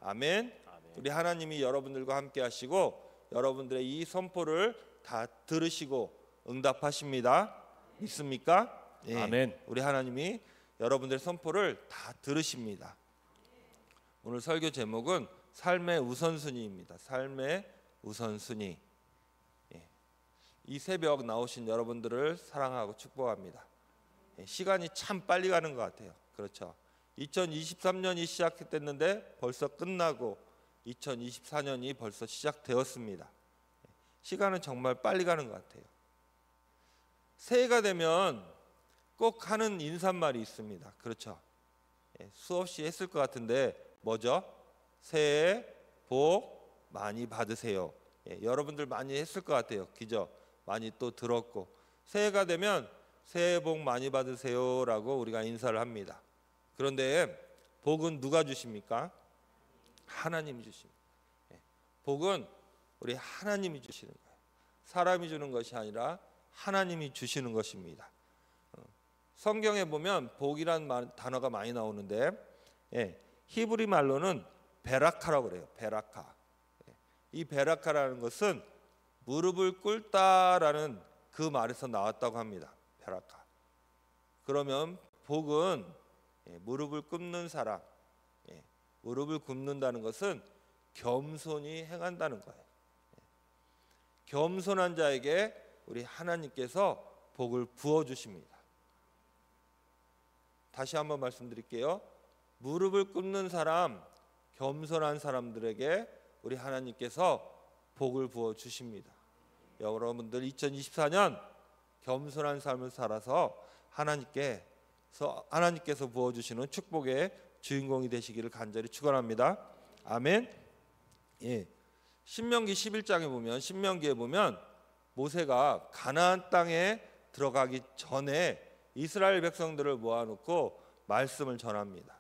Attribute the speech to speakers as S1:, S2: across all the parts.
S1: 아멘. 우리 하나님이 여러분들과 함께 하시고 여러분들의 이 선포를 다 들으시고 응답하십니다. 믿습니까? 예.
S2: 아멘.
S1: 우리 하나님이 여러분들의 선포를 다 들으십니다. 오늘 설교 제목은 삶의 우선순위입니다. 삶의 우선순위. 예. 이 새벽 나오신 여러분들을 사랑하고 축복합니다. 예. 시간이 참 빨리 가는 것 같아요. 그렇죠? 2023년이 시작됐는데 벌써 끝나고 2024년이 벌써 시작되었습니다. 시간은 정말 빨리 가는 것 같아요. 새해가 되면 꼭 하는 인사말이 있습니다. 그렇죠? 수없이 했을 것 같은데 뭐죠? 새해 복 많이 받으세요. 여러분들 많이 했을 것 같아요. 그죠? 많이 또 들었고 새해가 되면 새해 복 많이 받으세요라고 우리가 인사를 합니다. 그런데 복은 누가 주십니까? 하나님이 주십니다. 복은 우리 하나님이 주시는 거예요. 사람이 주는 것이 아니라 하나님이 주시는 것입니다. 성경에 보면 복이란 단어가 많이 나오는데 히브리 말로는 베라카라고 그래요. 베라카. 이 베라카라는 것은 무릎을 꿇다라는 그 말에서 나왔다고 합니다. 베라카. 그러면 복은 무릎을 꿇는 사람, 무릎을 꿇는다는 것은 겸손히 행한다는 거예요. 겸손한 자에게 우리 하나님께서 복을 부어주십니다. 다시 한번 말씀드릴게요. 무릎을 꿇는 사람, 겸손한 사람들에게 우리 하나님께서 복을 부어주십니다. 여러분들 2024년 겸손한 삶을 살아서 하나님께서 부어주시는 축복의 주인공이 되시기를 간절히 축원합니다. 아멘. 예. 신명기 11장에 보면 신명기에 보면 모세가 가나안 땅에 들어가기 전에 이스라엘 백성들을 모아놓고 말씀을 전합니다.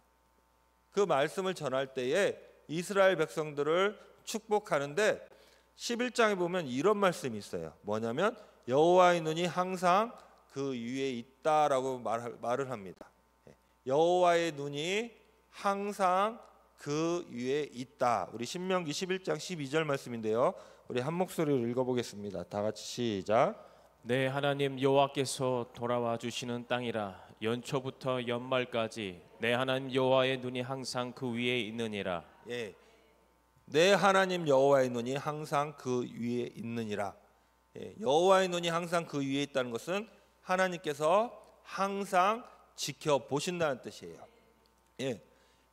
S1: 그 말씀을 전할 때에 이스라엘 백성들을 축복하는데 11장에 보면 이런 말씀이 있어요. 뭐냐면 여호와의 눈이 항상 그 위에 있다라고 말을 합니다. 여호와의 눈이 항상 그 위에 있다. 우리 신명기 11장 12절 말씀인데요. 우리 한 목소리로 읽어보겠습니다. 다 같이 시작.
S2: 내 하나님 여호와께서 돌아와 주시는 땅이라 연초부터 연말까지 내 하나님 여호와의 눈이 항상 그 위에 있느니라.
S1: 예, 내 하나님 여호와의 눈이 항상 그 위에 있느니라. 여호와의 눈이 항상 그 위에 있다는 것은 하나님께서 항상 지켜보신다는 뜻이에요.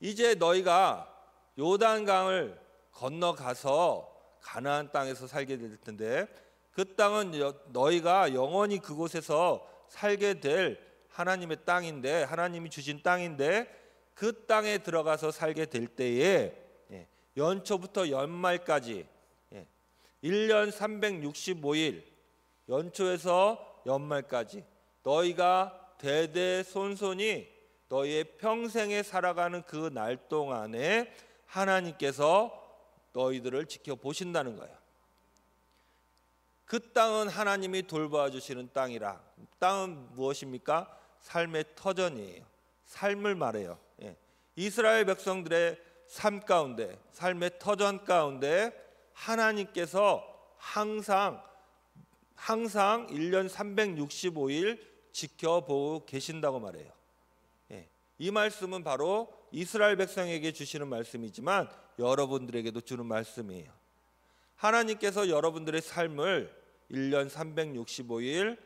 S1: 이제 너희가 요단강을 건너가서 가나안 땅에서 살게 될 텐데 그 땅은 너희가 영원히 그곳에서 살게 될 하나님의 땅인데 하나님이 주신 땅인데 그 땅에 들어가서 살게 될 때에 연초부터 연말까지 1년 365일 연초에서 연말까지 너희가 대대손손이 너희의 평생에 살아가는 그 날 동안에 하나님께서 너희들을 지켜보신다는 거예요. 그 땅은 하나님이 돌봐 주시는 땅이라. 땅은 무엇입니까? 삶의 터전이에요. 삶을 말해요. 이스라엘 백성들의 삶 가운데, 삶의 터전 가운데 하나님께서 항상 1년 365일 지켜보고 계신다고 말해요. 이 말씀은 바로 이스라엘 백성에게 주시는 말씀이지만 여러분들에게도 주는 말씀이에요. 하나님께서 여러분들의 삶을 1년 365일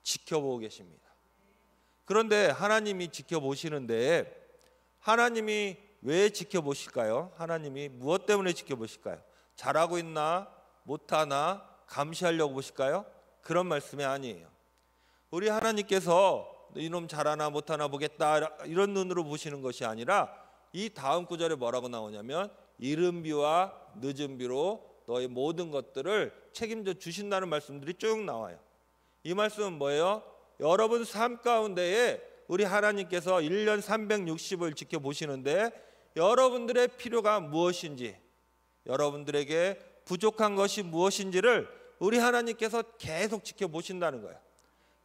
S1: 지켜보고 계십니다. 그런데 하나님이 지켜보시는데 하나님이 왜 지켜보실까요? 하나님이 무엇 때문에 지켜보실까요? 잘하고 있나? 못하나? 감시하려고 보실까요? 그런 말씀이 아니에요. 우리 하나님께서 이놈 잘하나 못하나 보겠다 이런 눈으로 보시는 것이 아니라 이 다음 구절에 뭐라고 나오냐면 이른 비와 늦은 비로 너의 모든 것들을 책임져 주신다는 말씀들이 쭉 나와요. 이 말씀은 뭐예요? 여러분 삶 가운데에 우리 하나님께서 1년 360을 지켜보시는데 여러분들의 필요가 무엇인지 여러분들에게 부족한 것이 무엇인지를 우리 하나님께서 계속 지켜보신다는 거예요.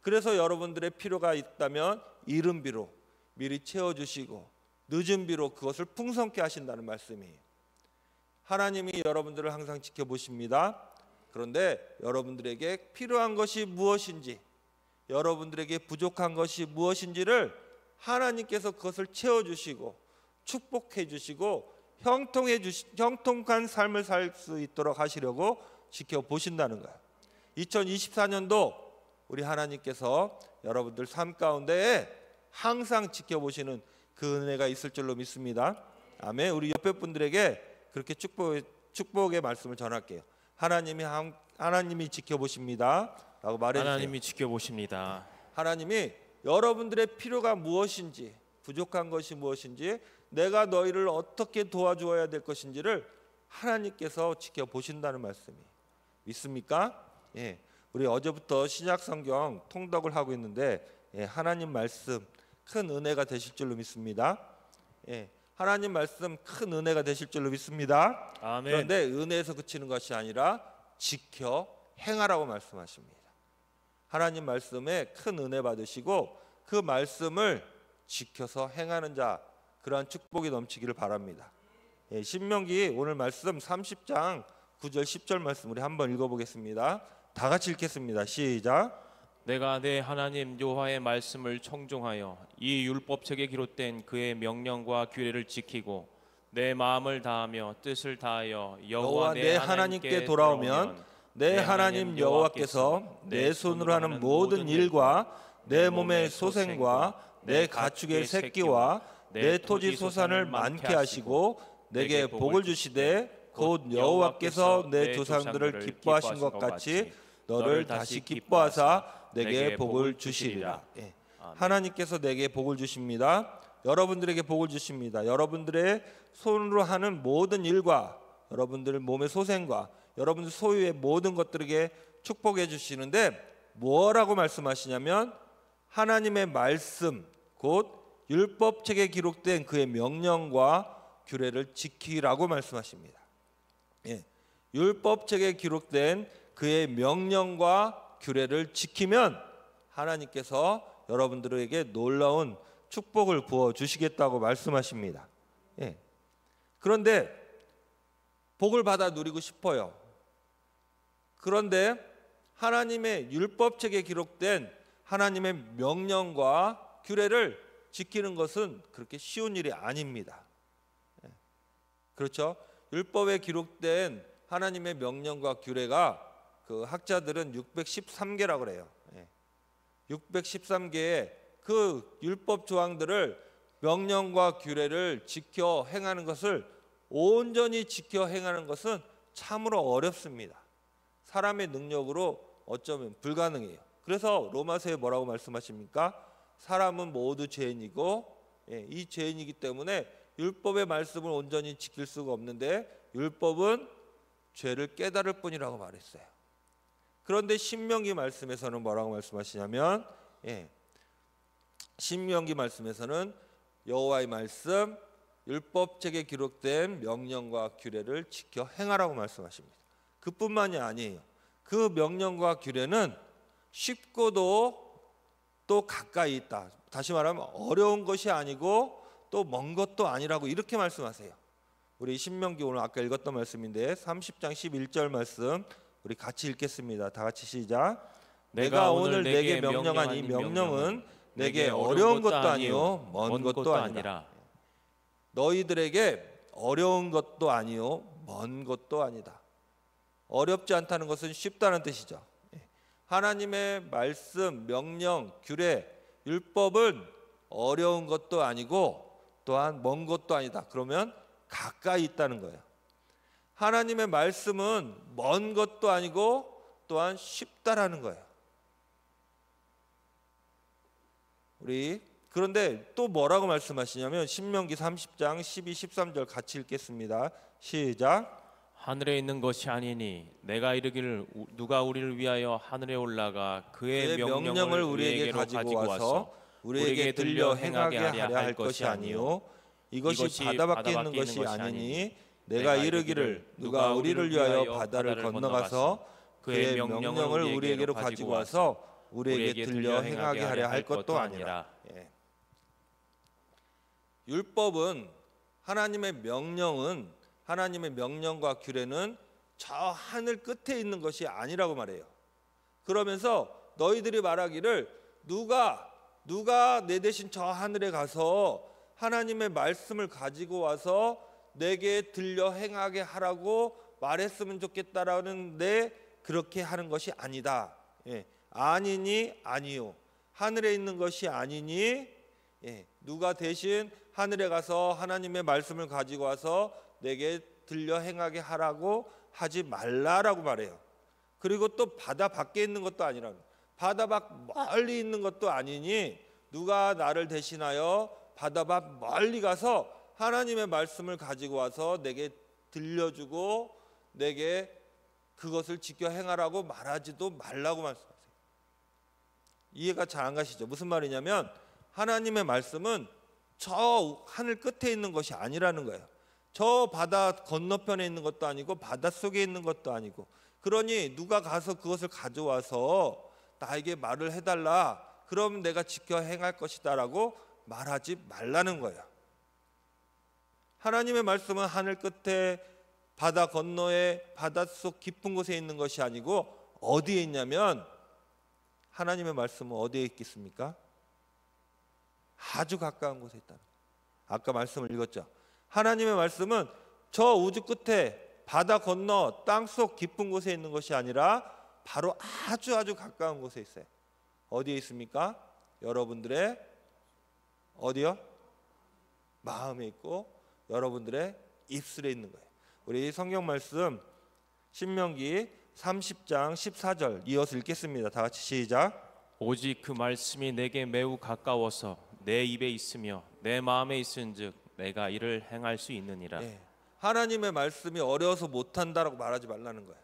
S1: 그래서 여러분들의 필요가 있다면 이른 비로 미리 채워주시고 늦은 비로 그것을 풍성케 하신다는 말씀이에요. 하나님이 여러분들을 항상 지켜보십니다. 그런데 여러분들에게 필요한 것이 무엇인지, 여러분들에게 부족한 것이 무엇인지를 하나님께서 그것을 채워주시고 축복해 주시고 형통한 삶을 살 수 있도록 하시려고 지켜보신다는 거예요. 2024년도 우리 하나님께서 여러분들 삶 가운데에 항상 지켜보시는 그 은혜가 있을 줄로 믿습니다. 아멘. 우리 옆에 분들에게 그렇게 축복의 말씀을 전할게요. 하나님이 지켜보십니다 라고 말해주세요.
S2: 하나님이 지켜보십니다.
S1: 하나님이 여러분들의 필요가 무엇인지, 부족한 것이 무엇인지, 내가 너희를 어떻게 도와주어야 될 것인지를 하나님께서 지켜보신다는 말씀이 믿습니까? 예, 우리 어제부터 신약성경 통독을 하고 있는데 하나님 말씀 큰 은혜가 되실 줄로 믿습니다. 하나님 말씀 큰 은혜가 되실 줄로 믿습니다.
S2: 아멘.
S1: 그런데 은혜에서 그치는 것이 아니라 지켜 행하라고 말씀하십니다. 하나님 말씀에 큰 은혜 받으시고 그 말씀을 지켜서 행하는 자, 그러한 축복이 넘치기를 바랍니다. 신명기 오늘 말씀 30장 9절 10절 말씀 우리 한번 읽어보겠습니다. 다 같이 읽겠습니다. 시작.
S2: 내가 내 하나님 여호와의 말씀을 청종하여 이 율법책에 기록된 그의 명령과 규례를 지키고 내 마음을 다하며 뜻을 다하여 여호와 내 하나님께 돌아오면 내 하나님 여호와께서 내 손으로 하는 모든 일과 내 몸의 소생과 내 가축의 새끼와 내 토지 소산을 많게 하시고 내게 복을 주시되 곧 여호와께서 내 조상들을 기뻐하신 것 같이 너를 다시 기뻐하사 내게 복을 주시리라. 하나님께서 내게 복을 주십니다. 여러분들에게 복을 주십니다. 여러분들의 손으로 하는 모든 일과 여러분들의 몸의 소생과 여러분들 소유의 모든 것들에게 축복해 주시는데 뭐라고 말씀하시냐면 하나님의 말씀 곧 율법책에 기록된 그의 명령과 규례를 지키라고 말씀하십니다. 율법책에 기록된 그의 명령과 규례를 지키면 하나님께서 여러분들에게 놀라운 축복을 부어 주시겠다고 말씀하십니다. 그런데 복을 받아 누리고 싶어요. 그런데 하나님의 율법책에 기록된 하나님의 명령과 규례를 지키는 것은 그렇게 쉬운 일이 아닙니다. 그렇죠? 율법에 기록된 하나님의 명령과 규례가 그 학자들은 613개라고 그래요. 613개의 그 율법 조항들을 명령과 규례를 지켜 행하는 것을 온전히 지켜 행하는 것은 참으로 어렵습니다. 사람의 능력으로 어쩌면 불가능해요. 그래서 로마서에 뭐라고 말씀하십니까? 사람은 모두 죄인이고 이 죄인이기 때문에 율법의 말씀을 온전히 지킬 수가 없는데 율법은 죄를 깨달을 뿐이라고 말했어요. 그런데 신명기 말씀에서는 뭐라고 말씀하시냐면 신명기 말씀에서는 여호와의 말씀 율법책에 기록된 명령과 규례를 지켜 행하라고 말씀하십니다. 그뿐만이 아니에요. 그 명령과 규례는 쉽고도 또 가까이 있다. 다시 말하면 어려운 것이 아니고 또 먼 것도 아니라고 이렇게 말씀하세요. 우리 신명기 오늘 아까 읽었던 말씀인데 30장 11절 말씀 우리 같이 읽겠습니다. 다 같이 시작. 내가 오늘 내게 명령한 이 명령은 내게 어려운 것도 아니요 먼 것도 아니라. 너희들에게 어려운 것도 아니요 먼 것도 아니다. 어렵지 않다는 것은 쉽다는 뜻이죠. 하나님의 말씀, 명령, 규례, 율법은 어려운 것도 아니고 또한 먼 것도 아니다. 그러면 가까이 있다는 거예요. 하나님의 말씀은 먼 것도 아니고 또한 쉽다라는 거예요. 그런데 또 뭐라고 말씀하시냐면 신명기 30장 12, 13절 같이 읽겠습니다. 시작. 하늘에 있는 것이 아니니 내가 이르기를 누가 우리를 위하여 하늘에 올라가 그의 명령을 우리에게 가지고 와서 우리에게 들려 행하게 하려 할 것이 아니요
S1: 이것이 바다 밖에 있는 것이 아니니 내가 이르기를 누가 우리를 위하여 바다를 건너가서 그의 명령을 우리에게로 가지고 와서 우리에게 들려 행하게 하려 할 것도 아니라. 율법은 하나님의 명령과 규례는 저 하늘 끝에 있는 것이 아니라고 말해요. 그러면서 너희들이 말하기를 누가 내 대신 저 하늘에 가서 하나님의 말씀을 가지고 와서 내게 들려 행하게 하라고 말했으면 좋겠다라는데 그렇게 하는 것이 아니다. 아니니 아니요. 하늘에 있는 것이 아니니 누가 대신 하늘에 가서 하나님의 말씀을 가지고 와서 내게 들려 행하게 하라고 하지 말라라고 말해요. 그리고 또 바다 밖에 있는 것도 아니라 바다 밖 멀리 있는 것도 아니니 누가 나를 대신하여 바다 밖 멀리 가서 하나님의 말씀을 가지고 와서 내게 들려주고 내게 그것을 지켜 행하라고 말하지도 말라고 말씀하세요. 이해가 잘 안 가시죠? 무슨 말이냐면 하나님의 말씀은 저 하늘 끝에 있는 것이 아니라는 거예요. 저 바다 건너편에 있는 것도 아니고 바다 속에 있는 것도 아니고, 그러니 누가 가서 그것을 가져와서 나에게 말을 해달라, 그럼 내가 지켜 행할 것이다 라고 말하지 말라는 거예요. 하나님의 말씀은 하늘 끝에 바다 건너에 바닷속 깊은 곳에 있는 것이 아니고 어디에 있냐면, 하나님의 말씀은 어디에 있겠습니까? 아주 가까운 곳에 있다는 거예요. 아까 말씀을 읽었죠. 하나님의 말씀은 저 우주 끝에 바다 건너 땅속 깊은 곳에 있는 것이 아니라 바로 아주 가까운 곳에 있어요. 어디에 있습니까? 여러분들의 어디요? 마음에 있고 여러분들의 입술에 있는 거예요. 우리 성경 말씀 신명기 30장 14절 이어서 읽겠습니다. 다 같이 시작.
S2: 오직 그 말씀이 내게 매우 가까워서 내 입에 있으며 내 마음에 있은즉 내가 이를 행할 수 있느니라.
S1: 하나님의 말씀이 어려워서 못한다라고 말하지 말라는 거예요.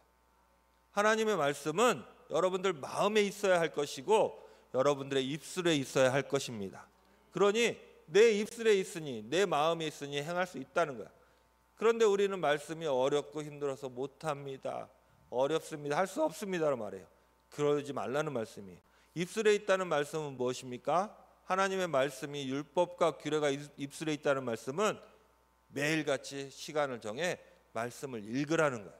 S1: 하나님의 말씀은 여러분들 마음에 있어야 할 것이고 여러분들의 입술에 있어야 할 것입니다. 그러니 내 입술에 있으니 내 마음에 있으니 행할 수 있다는 거야. 그런데 우리는 말씀이 어렵고 힘들어서 못합니다, 어렵습니다, 할 수 없습니다라고 말해요. 그러지 말라는 말씀이에요. 입술에 있다는 말씀은 무엇입니까? 하나님의 말씀이 율법과 규례가 입술에 있다는 말씀은 매일같이 시간을 정해 말씀을 읽으라는 거예요.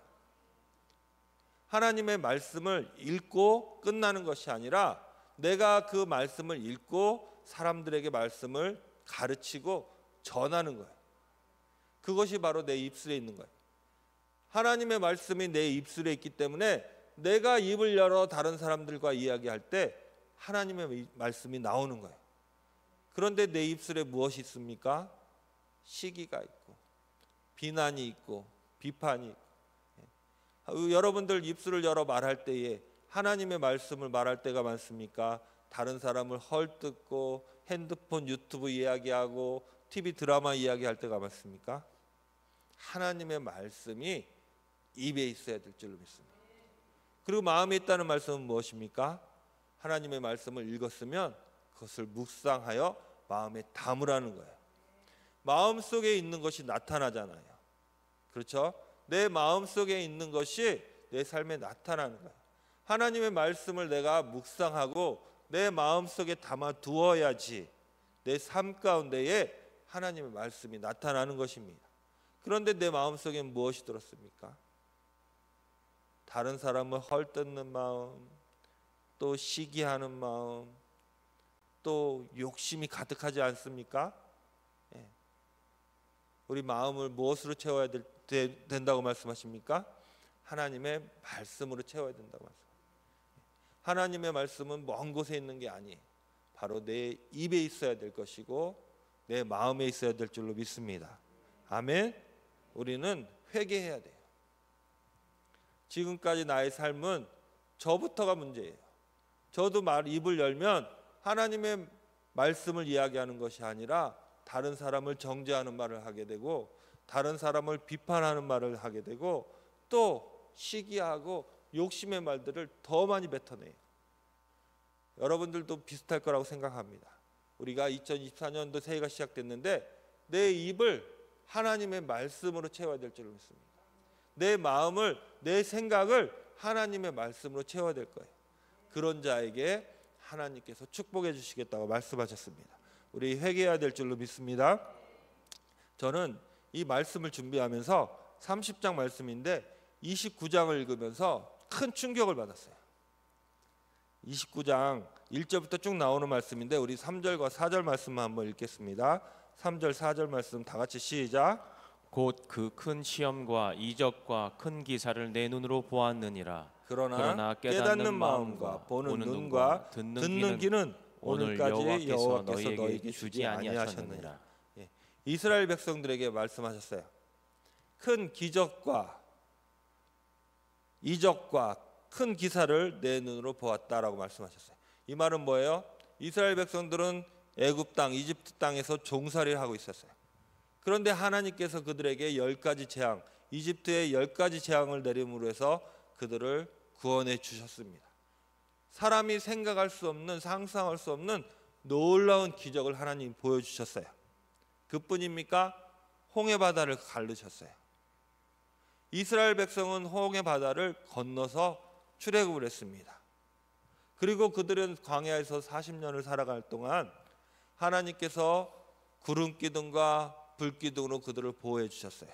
S1: 하나님의 말씀을 읽고 끝나는 것이 아니라 내가 그 말씀을 읽고 사람들에게 말씀을 가르치고 전하는 거예요. 그것이 바로 내 입술에 있는 거예요. 하나님의 말씀이 내 입술에 있기 때문에 내가 입을 열어 다른 사람들과 이야기할 때 하나님의 말씀이 나오는 거예요. 그런데 내 입술에 무엇이 있습니까? 시기가 있고 비난이 있고 비판이 있고. 여러분들 입술을 열어 말할 때에 하나님의 말씀을 말할 때가 많습니까? 다른 사람을 헐뜯고 핸드폰 유튜브 이야기하고 TV 드라마 이야기할 때가 많습니까? 하나님의 말씀이 입에 있어야 될 줄로 믿습니다. 그리고 마음에 있다는 말씀은 무엇입니까? 하나님의 말씀을 읽었으면 그것을 묵상하여 마음에 담으라는 거예요. 마음속에 있는 것이 나타나잖아요. 그렇죠? 내 마음속에 있는 것이 내 삶에 나타나는 거예요. 하나님의 말씀을 내가 묵상하고 내 마음속에 담아 두어야지 내 삶 가운데에 하나님의 말씀이 나타나는 것입니다. 그런데 내 마음속에 무엇이 들었습니까? 다른 사람을 헐뜯는 마음, 또 시기하는 마음, 또 욕심이 가득하지 않습니까? 우리 마음을 무엇으로 채워야 된다고 말씀하십니까? 하나님의 말씀으로 채워야 된다고 말씀하십니다. 하나님의 말씀은 먼 곳에 있는 게 아니에요. 바로 내 입에 있어야 될 것이고 내 마음에 있어야 될 줄로 믿습니다. 아멘. 우리는 회개해야 돼요. 지금까지 나의 삶은 저부터가 문제예요. 저도 입을 열면 하나님의 말씀을 이야기하는 것이 아니라 다른 사람을 정죄하는 말을 하게 되고 다른 사람을 비판하는 말을 하게 되고 또 시기하고 욕심의 말들을 더 많이 뱉어내요. 여러분들도 비슷할 거라고 생각합니다. 우리가 2024년도 새해가 시작됐는데 내 입을 하나님의 말씀으로 채워야 될 줄 믿습니다. 내 마음을, 내 생각을 하나님의 말씀으로 채워야 될 거예요. 그런 자에게 하나님께서 축복해 주시겠다고 말씀하셨습니다. 우리 회개해야 될 줄로 믿습니다. 저는 이 말씀을 준비하면서 30장 말씀인데 29장을 읽으면서 큰 충격을 받았어요. 29장 1절부터 쭉 나오는 말씀인데 우리 3절과 4절 말씀만 한번 읽겠습니다. 3절 4절 말씀 다 같이 시작.
S2: 곧 그 큰 시험과 이적과 큰 기사를 내 눈으로 보았느니라.
S1: 그러나 깨닫는 마음과 보는 눈과 듣는 귀는 오늘까지 여호와께서 너희에게 주지 아니하셨느니라. 이스라엘 백성들에게 말씀하셨어요. 큰 기적과 이적과 큰 기사를 내 눈으로 보았다라고 말씀하셨어요. 이 말은 뭐예요? 이스라엘 백성들은 애굽 땅, 이집트 땅에서 종살이를 하고 있었어요. 그런데 하나님께서 그들에게 10가지 재앙, 이집트의 10가지 재앙을 내림으로 해서 그들을 구원해 주셨습니다. 사람이 생각할 수 없는, 상상할 수 없는 놀라운 기적을 하나님 보여주셨어요. 그뿐입니까? 홍해 바다를 가르셨어요. 이스라엘 백성은 홍해 바다를 건너서 출애굽을 했습니다. 그리고 그들은 광야에서 40년을 살아갈 동안 하나님께서 구름 기둥과 불 기둥으로 그들을 보호해 주셨어요.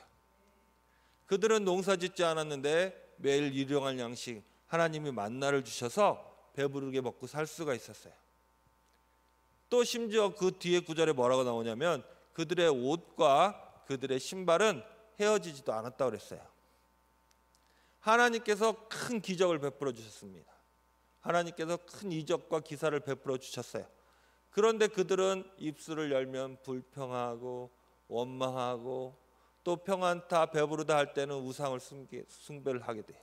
S1: 그들은 농사 짓지 않았는데 매일 일용할 양식 하나님이 만나를 주셔서 배부르게 먹고 살 수가 있었어요. 또 심지어 그 뒤에 구절에 뭐라고 나오냐면 그들의 옷과 그들의 신발은 헤어지지도 않았다고 그랬어요. 하나님께서 큰 기적을 베풀어 주셨습니다. 하나님께서 큰 이적과 기사를 베풀어 주셨어요. 그런데 그들은 입술을 열면 불평하고 원망하고 또 평안타 배부르다 할 때는 우상을 숭배를 하게 돼요.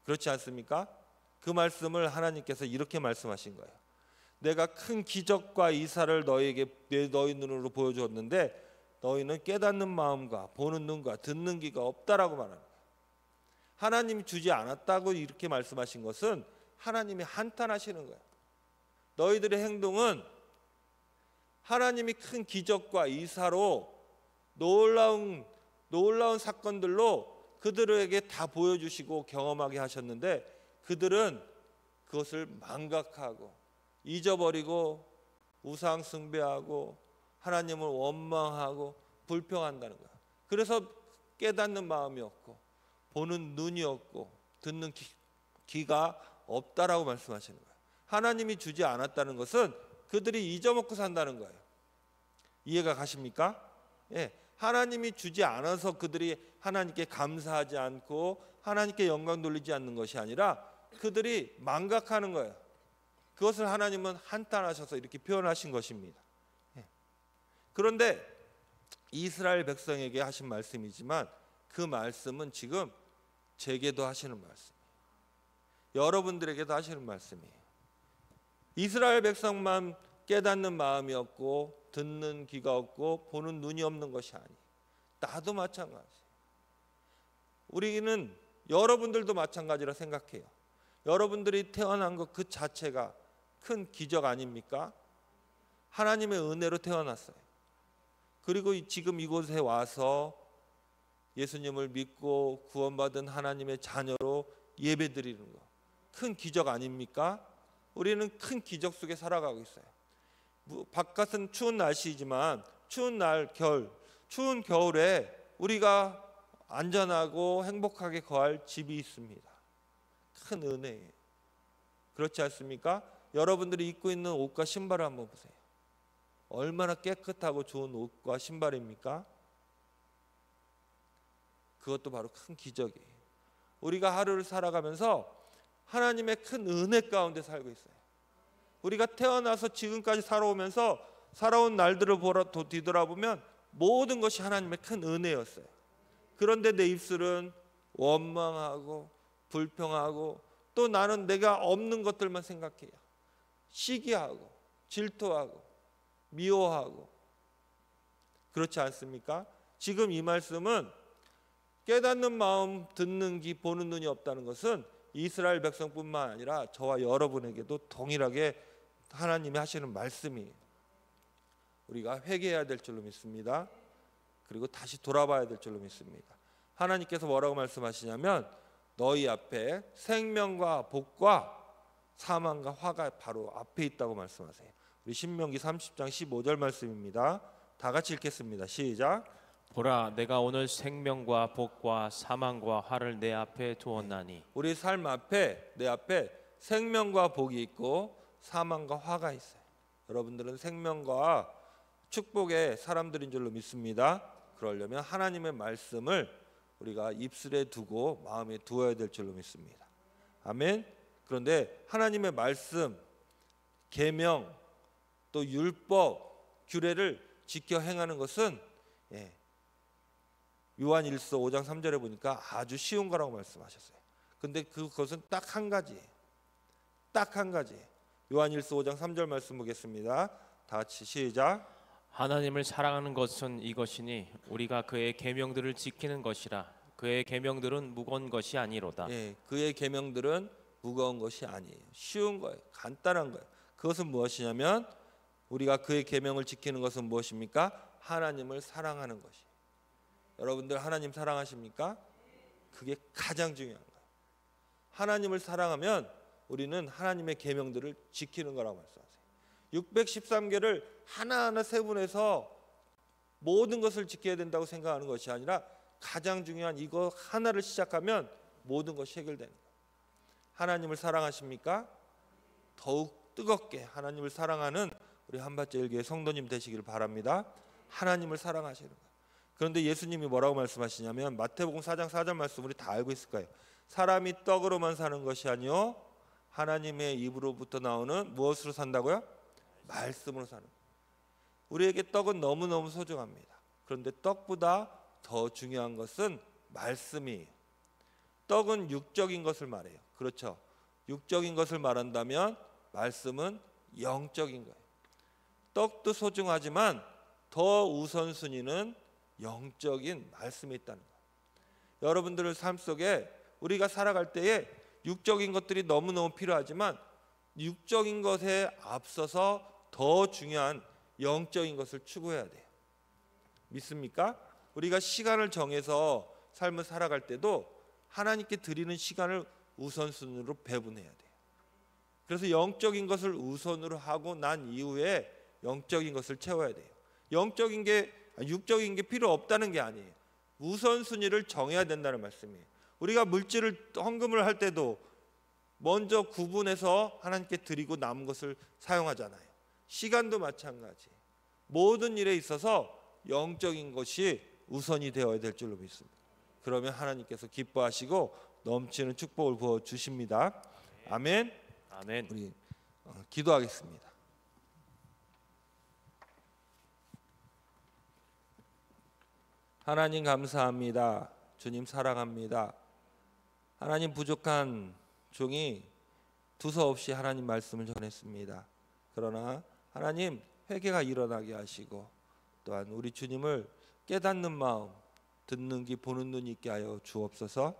S1: 그렇지 않습니까? 그 말씀을 하나님께서 이렇게 말씀하신 거예요. 내가 큰 기적과 이사를 너희 눈으로 보여주었는데 너희는 깨닫는 마음과 보는 눈과 듣는 귀가 없다라고 말하는 거예요. 하나님이 주지 않았다고 이렇게 말씀하신 것은 하나님이 한탄하시는 거예요. 너희들의 행동은 하나님이 큰 기적과 이사로 놀라운 사건들로 그들에게 다 보여주시고 경험하게 하셨는데 그들은 그것을 망각하고 잊어버리고 우상 숭배하고 하나님을 원망하고 불평한다는 거예요. 그래서 깨닫는 마음이 없고 보는 눈이 없고 듣는 귀가 없다라고 말씀하시는 거예요. 하나님이 주지 않았다는 것은 그들이 잊어먹고 산다는 거예요. 이해가 가십니까? 예, 하나님이 주지 않아서 그들이 하나님께 감사하지 않고 하나님께 영광 돌리지 않는 것이 아니라 그들이 망각하는 거예요. 그것을 하나님은 한탄하셔서 이렇게 표현하신 것입니다. 예. 그런데 이스라엘 백성에게 하신 말씀이지만 그 말씀은 지금 제게도 하시는 말씀이에요. 여러분들에게도 하시는 말씀이에요. 이스라엘 백성만 깨닫는 마음이 없고 듣는 귀가 없고 보는 눈이 없는 것이 아니에요. 나도 마찬가지예요. 우리는 여러분들도 마찬가지라 생각해요. 여러분들이 태어난 것 그 자체가 큰 기적 아닙니까? 하나님의 은혜로 태어났어요. 그리고 지금 이곳에 와서 예수님을 믿고 구원받은 하나님의 자녀로 예배드리는 것 큰 기적 아닙니까? 우리는 큰 기적 속에 살아가고 있어요. 바깥은 추운 날씨이지만 추운 겨울에 우리가 안전하고 행복하게 거할 집이 있습니다. 큰 은혜예요. 그렇지 않습니까? 여러분들이 입고 있는 옷과 신발을 한번 보세요. 얼마나 깨끗하고 좋은 옷과 신발입니까? 그것도 바로 큰 기적이에요. 우리가 하루를 살아가면서 하나님의 큰 은혜 가운데 살고 있어요. 우리가 태어나서 지금까지 살아오면서 살아온 날들을 뒤돌아보면 모든 것이 하나님의 큰 은혜였어요. 그런데 내 입술은 원망하고 불평하고 또 나는 내가 없는 것들만 생각해요. 시기하고 질투하고 미워하고 그렇지 않습니까? 지금 이 말씀은 깨닫는 마음, 듣는 귀, 보는 눈이 없다는 것은 이스라엘 백성뿐만 아니라 저와 여러분에게도 동일하게 하나님이 하시는 말씀이에요. 우리가 회개해야 될 줄로 믿습니다. 그리고 다시 돌아봐야 될 줄로 믿습니다. 하나님께서 뭐라고 말씀하시냐면 너희 앞에 생명과 복과 사망과 화가 바로 앞에 있다고 말씀하세요. 우리 신명기 30장 15절 말씀입니다. 다 같이 읽겠습니다. 시작.
S2: 보라, 내가 오늘 생명과 복과 사망과 화를 내 앞에 두었나니.
S1: 우리 삶 앞에, 내 앞에 생명과 복이 있고 사망과 화가 있어요. 여러분들은 생명과 축복의 사람들인 줄로 믿습니다. 그러려면 하나님의 말씀을 우리가 입술에 두고 마음에 두어야 될 줄로 믿습니다. 아멘. 그런데 하나님의 말씀, 계명, 또 율법, 규례를 지켜 행하는 것은 요한일서 5장 3절에 보니까 아주 쉬운 거라고 말씀하셨어요. 근데 그것은 딱 한 가지예요. 딱 한 가지예요. 요한일서 5장 3절 말씀 보겠습니다. 다 같이 시작.
S2: 하나님을 사랑하는 것은 이것이니 우리가 그의 계명들을 지키는 것이라. 그의 계명들은 무거운 것이 아니로다.
S1: 그의 계명들은 무거운 것이 아니에요. 쉬운 거예요. 간단한 거예요. 그것은 무엇이냐면 우리가 그의 계명을 지키는 것은 무엇입니까? 하나님을 사랑하는 것이. 여러분들 하나님 사랑하십니까? 그게 가장 중요한 거예요. 하나님을 사랑하면 우리는 하나님의 계명들을 지키는 거라고 말씀하세요. 613개를 하나하나 세분해서 모든 것을 지켜야 된다고 생각하는 것이 아니라 가장 중요한 이거 하나를 시작하면 모든 것이 해결되는 거예요. 하나님을 사랑하십니까? 더욱 뜨겁게 하나님을 사랑하는 우리 한밭제일교회 성도님 되시기를 바랍니다. 하나님을 사랑하시는 거예요. 그런데 예수님이 뭐라고 말씀하시냐면 마태복음 4장 4절 말씀 우리 다 알고 있을 거예요. 사람이 떡으로만 사는 것이 아니요 하나님의 입으로부터 나오는 무엇으로 산다고요? 말씀으로 사는 거예요. 우리에게 떡은 너무너무 소중합니다. 그런데 떡보다 더 중요한 것은 말씀이에요. 떡은 육적인 것을 말해요. 그렇죠? 육적인 것을 말한다면 말씀은 영적인 거예요. 떡도 소중하지만 더 우선순위는 영적인 말씀이 있다는 거예요. 여러분들의 삶 속에 우리가 살아갈 때에 육적인 것들이 너무너무 필요하지만 육적인 것에 앞서서 더 중요한 영적인 것을 추구해야 돼요. 믿습니까? 우리가 시간을 정해서 삶을 살아갈 때도 하나님께 드리는 시간을 우선순위로 배분해야 돼요. 그래서 영적인 것을 우선으로 하고 난 이후에 영적인 것을 채워야 돼요. 육적인 게 필요 없다는 게 아니에요. 우선순위를 정해야 된다는 말씀이에요. 우리가 물질을 헌금을 할 때도 먼저 구분해서 하나님께 드리고 남은 것을 사용하잖아요. 시간도 마찬가지. 모든 일에 있어서 영적인 것이 우선이 되어야 될 줄로 믿습니다. 그러면 하나님께서 기뻐하시고 넘치는 축복을 부어 주십니다. 아멘.
S2: 아멘.
S1: 우리 기도하겠습니다. 하나님 감사합니다. 주님 사랑합니다. 하나님 부족한 종이 두서없이 하나님 말씀을 전했습니다. 그러나 하나님 회개가 일어나게 하시고 또한 우리 주님을 깨닫는 마음, 듣는 귀, 보는 눈이 있게 하여 주옵소서.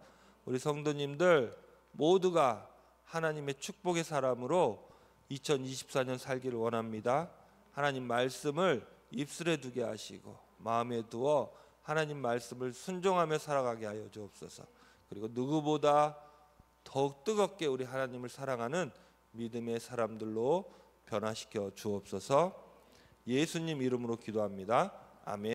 S1: 우리 성도님들 모두가 하나님의 축복의 사람으로 2024년 살기를 원합니다. 하나님 말씀을 입술에 두게 하시고 마음에 두어 하나님 말씀을 순종하며 살아가게 하여 주옵소서. 그리고 누구보다 더욱 뜨겁게 우리 하나님을 사랑하는 믿음의 사람들로 변화시켜 주옵소서. 예수님 이름으로 기도합니다. 아멘.